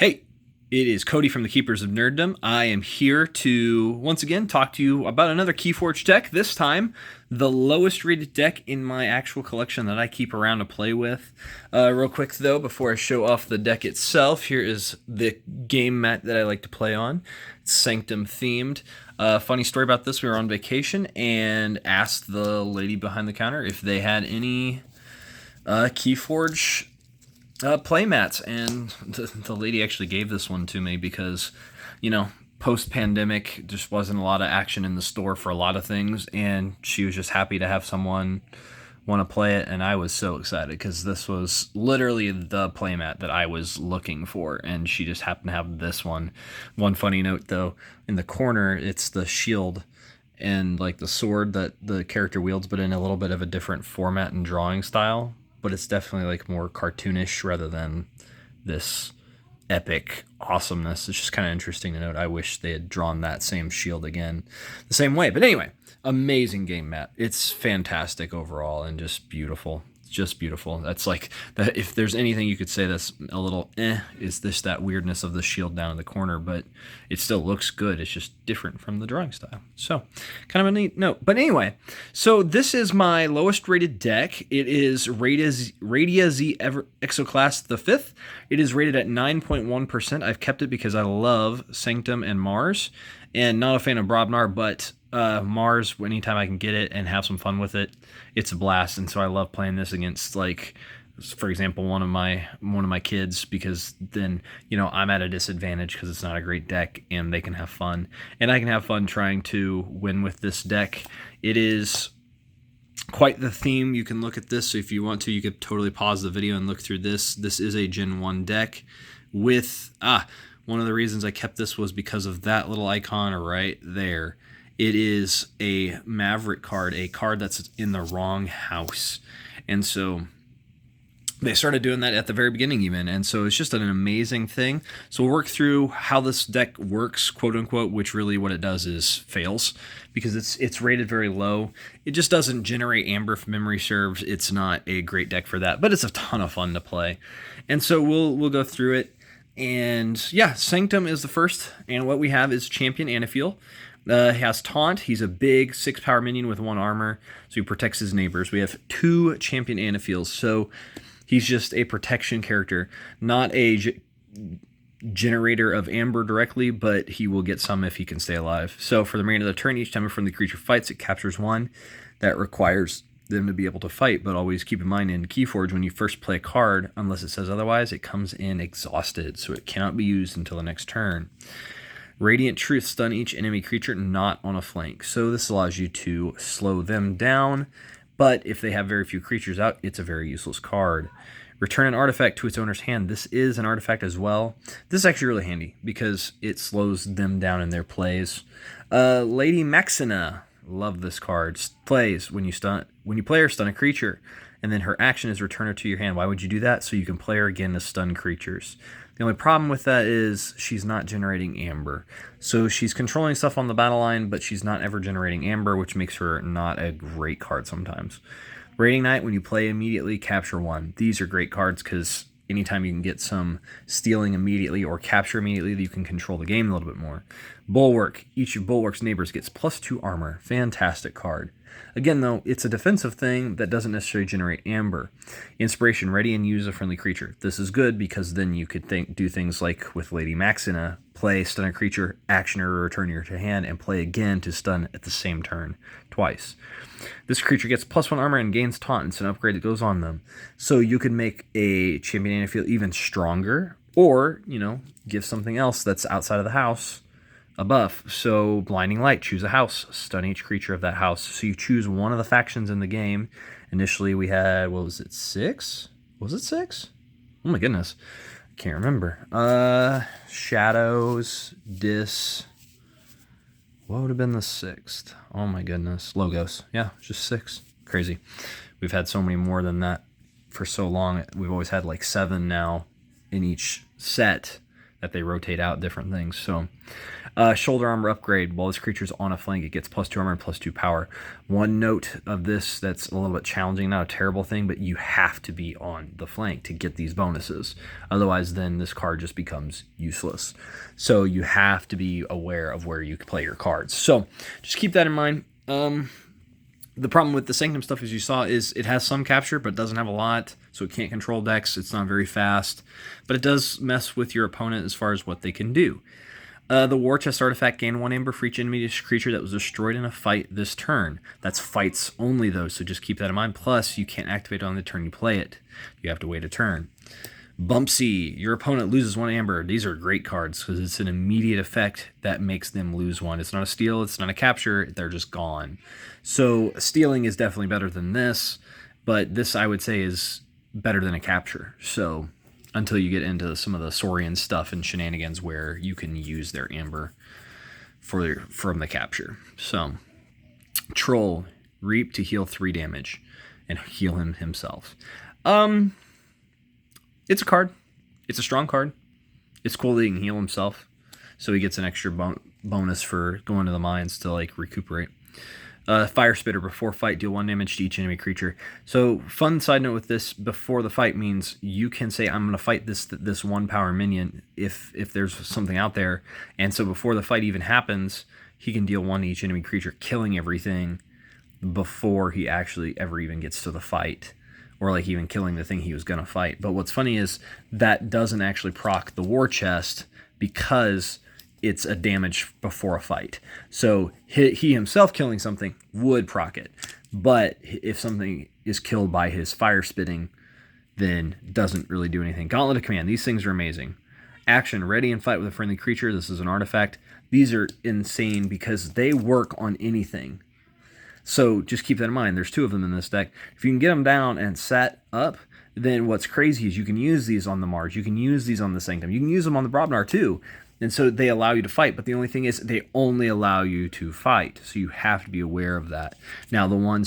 Hey, it is Cody from the Keepers of Nerddom. I am here to once again talk to you about another Keyforge deck. This time, the lowest rated deck in my actual collection that I keep around to play with. Real quick though, before I show off the deck itself, here is the game mat that I like to play on. It's Sanctum themed. Funny story about this: we were on vacation and asked the lady behind the counter if they had any Keyforge play mats, and the lady actually gave this one to me because, post-pandemic, just wasn't a lot of action in the store for a lot of things, and she was just happy to have someone want to play it, and I was so excited because this was literally the playmat that I was looking for, and she just happened to have this one. One funny note though, in the corner it's the shield and like the sword that the character wields, but in a little bit of a different format and drawing style. But it's definitely like more cartoonish rather than this epic awesomeness. It's just kind of interesting to note. I wish they had drawn that same shield again the same way. But anyway, amazing game mat. It's fantastic overall and just beautiful. Just beautiful. That's like, if there's anything you could say that's a little is that weirdness of the shield down in the corner, but it still looks good. It's just different from the drawing style. So kind of a neat note. But anyway, so this is my lowest rated deck. It is Radia Z Exoclass the 5th. It is rated at 9.1%. I've kept it because I love Sanctum and Mars, and not a fan of Brobnar, but Mars, anytime I can get it and have some fun with it, it's a blast. And so I love playing this against, like, for example, one of my kids, because then I'm at a disadvantage because it's not a great deck and they can have fun and I can have fun trying to win with this deck. It is quite the theme. You can look at this, so if you want to, you could totally pause the video and look through this. This is a Gen 1 deck with one of the reasons I kept this was because of that little icon right there. It is a Maverick card, a card that's in the wrong house. And so they started doing that at the very beginning even. And so it's just an amazing thing. So we'll work through how this deck works, quote unquote, which really what it does is fails because it's rated very low. It just doesn't generate amber if memory serves. It's not a great deck for that, but it's a ton of fun to play. And so we'll go through it. And yeah, Sanctum is the first. And what we have is Champion Anaphiel. He has Taunt. He's a big 6-power minion with 1 armor, so he protects his neighbors. We have 2 Champion Anaphiels, so he's just a protection character, not a generator of amber directly, but he will get some if he can stay alive. So for the remainder of the turn, each time a friendly creature fights, it captures 1. That requires them to be able to fight, but always keep in mind in Keyforge, when you first play a card, unless it says otherwise, it comes in exhausted, so it cannot be used until the next turn. Radiant Truth, stun each enemy creature not on a flank. So this allows you to slow them down, but if they have very few creatures out, it's a very useless card. Return an artifact to its owner's hand. This is an artifact as well. This is actually really handy because it slows them down in their plays. Lady Maxina, love this card. Plays when you play her, stun a creature, and then her action is return her to your hand. Why would you do that? So you can play her again to stun creatures. The only problem with that is she's not generating amber. So she's controlling stuff on the battle line, but she's not ever generating amber, which makes her not a great card sometimes. Raiding Knight, when you play immediately, capture 1. These are great cards because anytime you can get some stealing immediately or capture immediately, you can control the game a little bit more. Bulwark, each of Bulwark's neighbors gets +2 armor. Fantastic card. Again, though, it's a defensive thing that doesn't necessarily generate amber. Inspiration, ready and use a friendly creature. This is good because then you could do things like with Lady Maxina, play, stun a creature, action her, return your to hand, and play again to stun at the same turn twice. This creature gets +1 armor and gains taunt. It's an upgrade that goes on them. So you could make a Champion Anaphiel even stronger, or, give something else that's outside of the house a buff. So Blinding Light, choose a house, stun each creature of that house. So you choose one of the factions in the game. Initially we had, what was it, 6? Was it 6? Oh my goodness, I can't remember. Shadows, Dis. What would have been the 6th? Oh my goodness, Logos. Yeah, just 6. Crazy. We've had so many more than that for so long. We've always had like 7 now in each set that they rotate out different things. So Shoulder armor upgrade. While this creature's on a flank, it gets +2 armor and +2 power. One note of this that's a little bit challenging, not a terrible thing, but you have to be on the flank to get these bonuses. Otherwise, then this card just becomes useless. So you have to be aware of where you play your cards. So just keep that in mind. The problem with the Sanctum stuff, as you saw, is it has some capture, but doesn't have a lot, so it can't control decks. It's not very fast, but it does mess with your opponent as far as what they can do. The War Chest artifact, gain 1 amber for each enemy creature that was destroyed in a fight this turn. That's fights only, though, so just keep that in mind. Plus, you can't activate it on the turn you play it. You have to wait a turn. Bumpsy, your opponent loses 1 amber. These are great cards because it's an immediate effect that makes them lose 1. It's not a steal, it's not a capture, they're just gone. So stealing is definitely better than this, but this I would say is better than a capture. So until you get into some of the Saurian stuff and shenanigans where you can use their amber from the capture. So Troll, reap to heal 3 damage and heal him himself. It's a card. It's a strong card. It's cool that he can heal himself, so he gets an extra bonus for going to the mines to like recuperate. Fire Spitter, before fight, deal 1 damage to each enemy creature. So fun side note with this, before the fight means you can say, I'm going to fight this 1 power minion if there's something out there. And so before the fight even happens, he can deal 1 to each enemy creature, killing everything before he actually ever even gets to the fight. Or like even killing the thing he was going to fight. But what's funny is that doesn't actually proc the War Chest because it's a damage before a fight. So he himself killing something would proc it. But if something is killed by his fire spitting, then doesn't really do anything. Gauntlet of Command. These things are amazing. Action, ready and fight with a friendly creature. This is an artifact. These are insane because they work on anything. So just keep that in mind. There's 2 of them in this deck. If you can get them down and set up, then what's crazy is you can use these on the Mars. You can use these on the Sanctum. You can use them on the Brobnar too. And so they allow you to fight. But the only thing is they only allow you to fight. So you have to be aware of that. Now, the one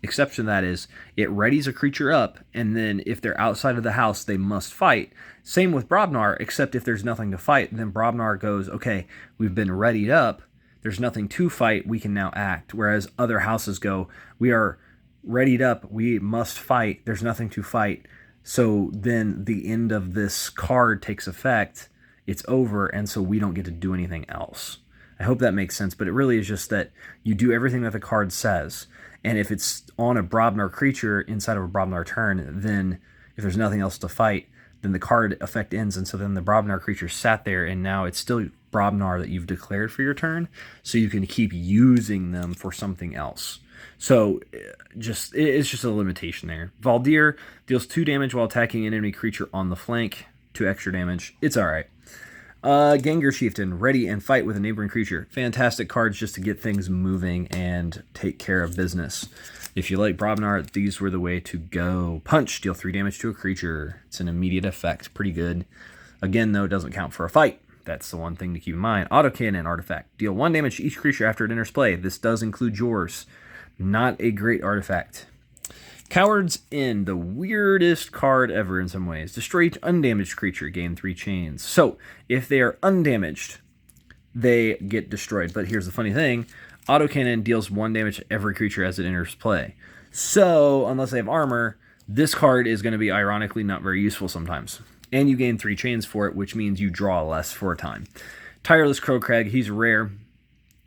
exception to that is it readies a creature up. And then if they're outside of the house, they must fight. Same with Brobnar, except if there's nothing to fight, then Brobnar goes, okay, we've been readied up. There's nothing to fight, we can now act. Whereas other houses go, we are readied up, we must fight, there's nothing to fight. So then the end of this card takes effect, it's over, and so we don't get to do anything else. I hope that makes sense, but it really is just that you do everything that the card says. And if it's on a Brobnar creature inside of a Brobnar turn, then if there's nothing else to fight, then the card effect ends, and so then the Brobnar creature sat there, and now it's still Brobnar that you've declared for your turn, so you can keep using them for something else. So it's just a limitation there. Valdir deals 2 damage while attacking an enemy creature on the flank, 2 extra damage. It's alright. Gengar Chieftain, ready and fight with a neighboring creature. Fantastic cards just to get things moving and take care of business. If you like Brobnar, these were the way to go. Punch, deal 3 damage to a creature. It's an immediate effect, pretty good. Again, though, it doesn't count for a fight. That's the one thing to keep in mind. Autocannon artifact, deal 1 damage to each creature after it enters play. This does include yours. Not a great artifact. Coward's End, the weirdest card ever in some ways. Destroy each undamaged creature, gain 3 chains. So, if they are undamaged, they get destroyed. But here's the funny thing. Autocannon deals 1 damage to every creature as it enters play. So, unless they have armor, this card is going to be ironically not very useful sometimes. And you gain 3 chains for it, which means you draw less for a time. Tireless Crowcrag, he's rare.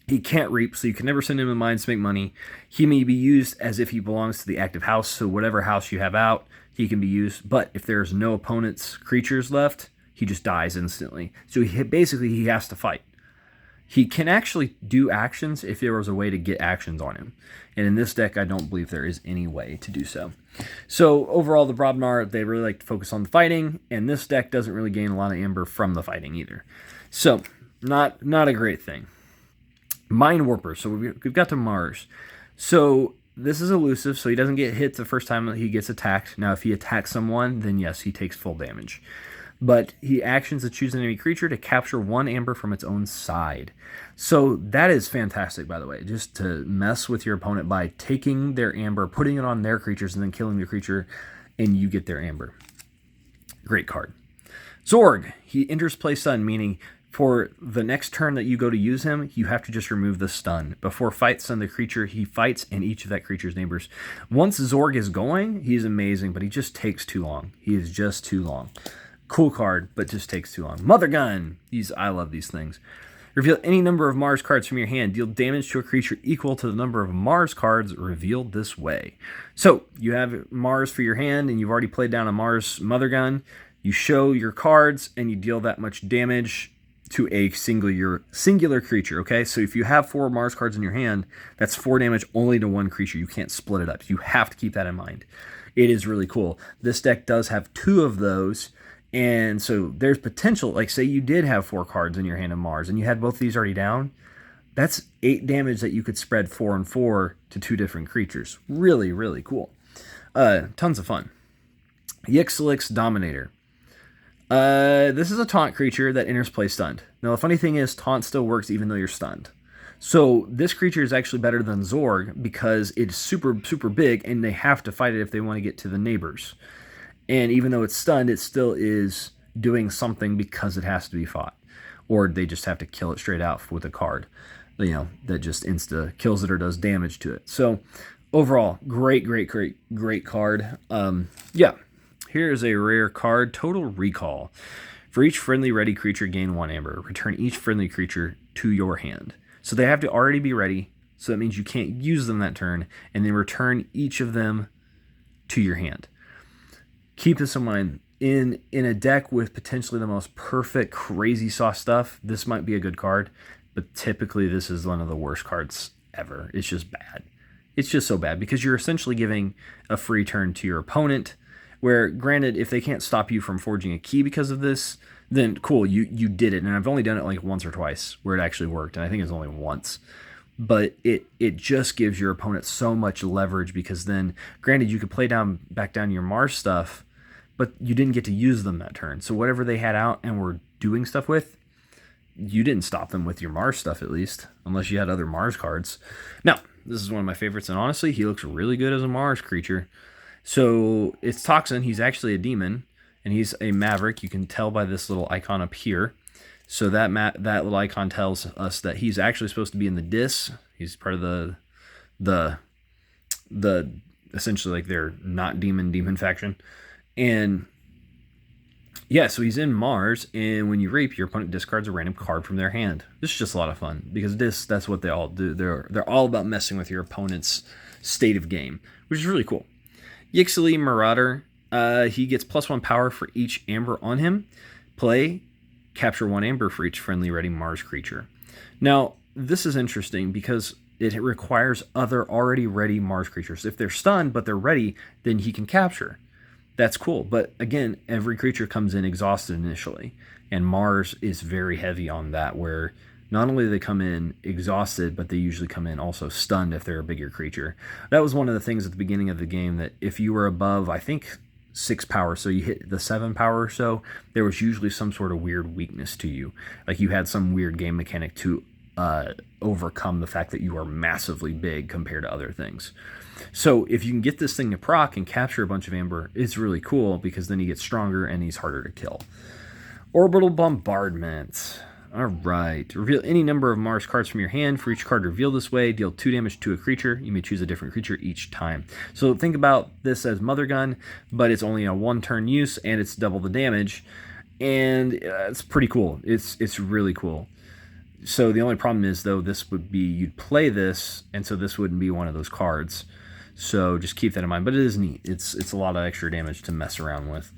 He can't reap, so you can never send him in mines to make money. He may be used as if he belongs to the active house, so whatever house you have out, he can be used. But if there's no opponent's creatures left, he just dies instantly. So basically he has to fight. He can actually do actions if there was a way to get actions on him. And in this deck, I don't believe there is any way to do so. So overall, the Brobnar, they really like to focus on the fighting, and this deck doesn't really gain a lot of amber from the fighting either. So, not a great thing. Mind Warper, so we've got to Mars. So this is elusive, so he doesn't get hit the first time that he gets attacked. Now, if he attacks someone, then yes, he takes full damage. But he actions to choose an enemy creature to capture 1 amber from its own side. So that is fantastic, by the way, just to mess with your opponent by taking their amber, putting it on their creatures, and then killing the creature, and you get their amber. Great card. Zorg, he enters play sudden, meaning For the next turn that you go to use him, you have to just remove the stun. Before fight stun the creature, he fights and each of that creature's neighbors. Once Zorg is going, he's amazing, but he just takes too long. He is just too long. Cool card, but just takes too long. Mother Gun! I love these things. Reveal any number of Mars cards from your hand. Deal damage to a creature equal to the number of Mars cards revealed this way. So, you have Mars for your hand, and you've already played down a Mars Mother Gun. You show your cards, and you deal that much damage to a singular creature, okay? So if you have 4 Mars cards in your hand, that's 4 damage only to one creature. You can't split it up. You have to keep that in mind. It is really cool. This deck does have 2 of those, and so there's potential. Like, say you did have 4 cards in your hand of Mars, and you had both these already down, that's 8 damage that you could spread 4 and 4 to 2 different creatures. Really, really cool. Tons of fun. Yixolix Dominator. This is a taunt creature that enters play stunned. Now, the funny thing is, taunt still works even though you're stunned. So, this creature is actually better than Zorg because it's super, super big, and they have to fight it if they want to get to the neighbors. And even though it's stunned, it still is doing something because it has to be fought. Or they just have to kill it straight out with a card, that just insta-kills it or does damage to it. So, overall, great card. Yeah. Here is a rare card, Total Recall. For each friendly ready creature, gain 1 amber. Return each friendly creature to your hand. So they have to already be ready, so that means you can't use them that turn, and then return each of them to your hand. Keep this in mind. In a deck with potentially the most perfect crazy sauce stuff, this might be a good card, but typically this is one of the worst cards ever. It's just bad. It's just so bad because you're essentially giving a free turn to your opponent, where, granted, if they can't stop you from forging a key because of this, then cool, you did it. And I've only done it like once or twice where it actually worked, and I think it's only once. But it just gives your opponent so much leverage because then, granted, you could play back down your Mars stuff, but you didn't get to use them that turn. So whatever they had out and were doing stuff with, you didn't stop them with your Mars stuff, at least, unless you had other Mars cards. Now, this is one of my favorites, and honestly, he looks really good as a Mars creature. So it's Toxin. He's actually a demon, and he's a maverick. You can tell by this little icon up here. So that little icon tells us that he's actually supposed to be in the Dis. He's part of the essentially like their not demon faction. And yeah, so he's in Mars, and when you reap, your opponent discards a random card from their hand. This is just a lot of fun because that's what they all do. They're all about messing with your opponent's state of game, which is really cool. Yixoli Marauder, he gets +1 power for each amber on him. Play, capture 1 amber for each friendly ready Mars creature. Now, this is interesting because it requires other already ready Mars creatures. If they're stunned but they're ready, then he can capture. That's cool. But again, every creature comes in exhausted initially, and Mars is very heavy on that, where not only do they come in exhausted, but they usually come in also stunned if they're a bigger creature. That was one of the things at the beginning of the game, that if you were above, I think, 6 power, so you hit the 7 power or so, there was usually some sort of weird weakness to you. Like you had some weird game mechanic to overcome the fact that you are massively big compared to other things. So if you can get this thing to proc and capture a bunch of amber, it's really cool because then he gets stronger and he's harder to kill. Orbital Bombardment. Alright, reveal any number of Mars cards from your hand. For each card revealed this way, deal 2 damage to a creature. You may choose a different creature each time. So think about this as Mother Gun, but it's only a 1-turn use, and it's double the damage. And it's pretty cool. It's really cool. So the only problem is, though, this would be, you'd play this, and so this wouldn't be one of those cards. So just keep that in mind. But it is neat. It's a lot of extra damage to mess around with.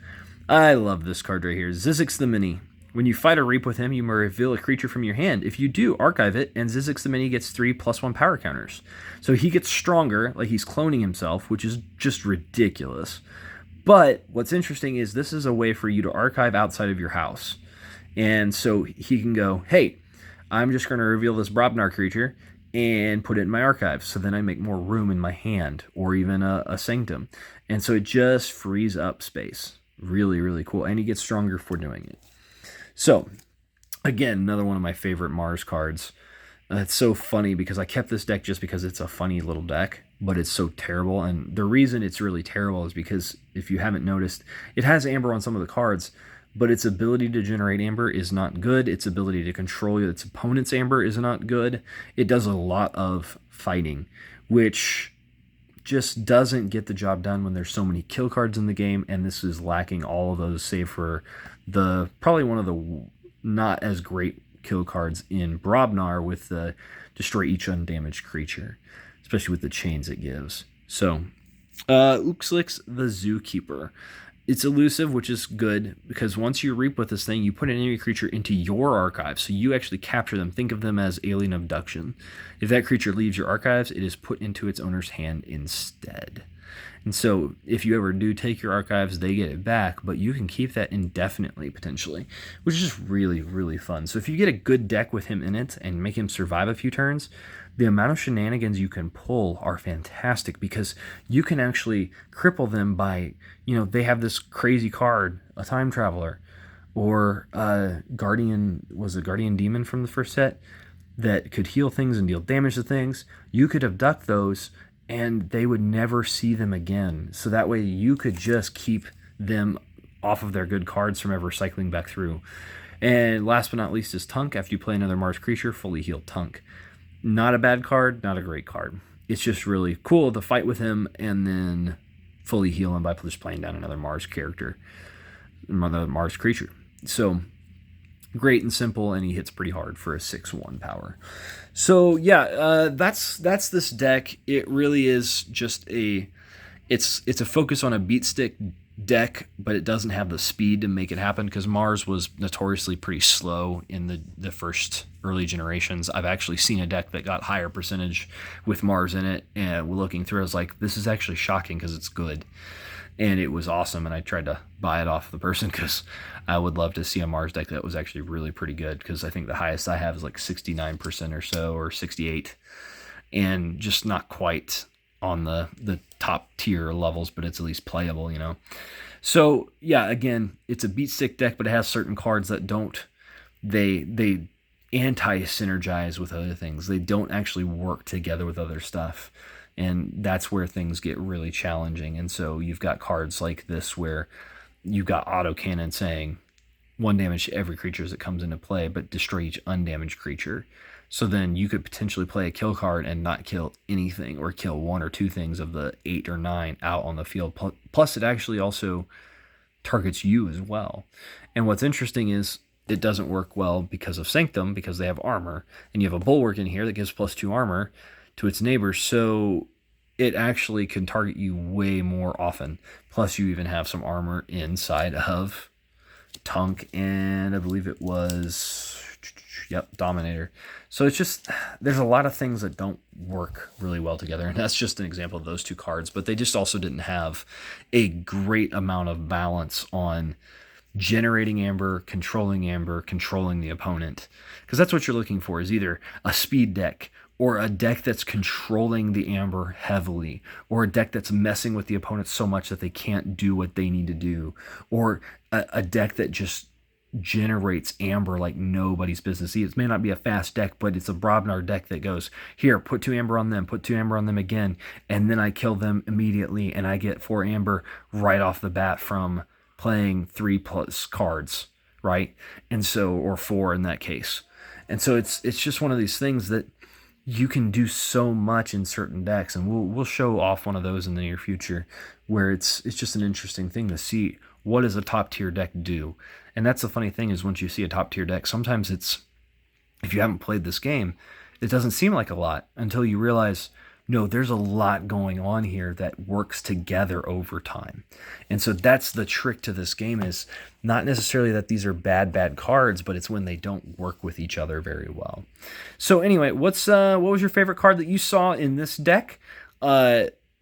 I love this card right here. Xlix the Mini. When you fight a reap with him, you may reveal a creature from your hand. If you do, archive it, and Xlix the Mini gets 3 +1 power counters. So he gets stronger, like he's cloning himself, which is just ridiculous. But what's interesting is this is a way for you to archive outside of your house. And so he can go, hey, I'm just going to reveal this Brobnar creature and put it in my archive. So then I make more room in my hand, or even a Sanctum. And so it just frees up space. Really, really cool. And he gets stronger for doing it. So, again, another one of my favorite Mars cards. It's so funny because I kept this deck just because it's a funny little deck, but it's so terrible. And the reason it's really terrible is because, if you haven't noticed, it has amber on some of the cards, but its ability to generate amber is not good. Its ability to control its opponent's amber is not good. It does a lot of fighting, which just doesn't get the job done when there's so many kill cards in the game, and this is lacking all of those, save for the probably one of the not as great kill cards in Brobnar with the destroy each undamaged creature, especially with the chains it gives. So, Xlix the Zookeeper. It's elusive, which is good, because once you reap with this thing, you put an enemy creature into your archive, so you actually capture them. Think of them as alien abduction. If that creature leaves your archives, it is put into its owner's hand instead. And so if you ever do take your archives, they get it back, but you can keep that indefinitely, potentially, which is just really, really fun. So if you get a good deck with him in it and make him survive a few turns, the amount of shenanigans you can pull are fantastic, because you can actually cripple them by, they have this crazy card, a Time Traveler, or Guardian Demon from the first set, that could heal things and deal damage to things. You could abduct those, and they would never see them again. So that way you could just keep them off of their good cards from ever cycling back through. And last but not least is Tunk. After you play another Mars creature, fully healed Tunk. Not a bad card, not a great card. It's just really cool to fight with him and then fully heal him by just playing down another Mars character, another Mars creature. So great and simple, and he hits pretty hard for a 6/1 power. So yeah, that's this deck. It really is just it's a focus on a beat stick deck, but it doesn't have the speed to make it happen, because Mars was notoriously pretty slow in the first early generations. I've actually seen a deck that got higher percentage with Mars in it, and looking through, I was like, this is actually shocking because it's good. And it was awesome, and I tried to buy it off the person because I would love to see a Mars deck that was actually really pretty good, because I think the highest I have is like 69% or so, or 68, and just not quite on the top tier levels, but it's at least playable, So yeah, again, it's a beat stick deck, but it has certain cards that they anti-synergize with other things. They don't actually work together with other stuff. And that's where things get really challenging. And so you've got cards like this where you've got autocannon saying 1 damage to every creature that comes into play, but destroy each undamaged creature. So then you could potentially play a kill card and not kill anything, or kill 1 or 2 things of the 8 or 9 out on the field. Plus, it actually also targets you as well. And what's interesting is it doesn't work well because of Sanctum, because they have armor. And you have a Bulwark in here that gives +2 armor to its neighbors, so it actually can target you way more often. Plus, you even have some armor inside of Tunk, and I believe it was, Dominator. So it's just, there's a lot of things that don't work really well together, and that's just an example of those 2 cards, but they just also didn't have a great amount of balance on generating amber, controlling the opponent, because that's what you're looking for, is either a speed deck, or a deck that's controlling the amber heavily, or a deck that's messing with the opponent so much that they can't do what they need to do, or a deck that just generates amber like nobody's business. See, it may not be a fast deck, but it's a Brobnar deck that goes, here, put 2 amber on them, put 2 amber on them again, and then I kill them immediately, and I get 4 amber right off the bat from playing 3+ cards, right? And so, or 4 in that case. And so it's just one of these things that you can do so much in certain decks, and we'll show off one of those in the near future, where it's just an interesting thing to see, what does a top tier deck do? And that's the funny thing, is once you see a top tier deck, sometimes if you haven't played this game, it doesn't seem like a lot until you realize, no, there's a lot going on here that works together over time. And so that's the trick to this game, is not necessarily that these are bad cards, but it's when they don't work with each other very well. So anyway, what was your favorite card that you saw in this deck?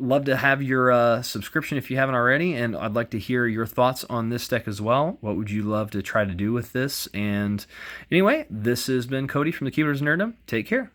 Love to have your subscription if you haven't already, and I'd like to hear your thoughts on this deck as well. What would you love to try to do with this? And anyway, this has been Cody from the Keyboards Nerdum. Take care.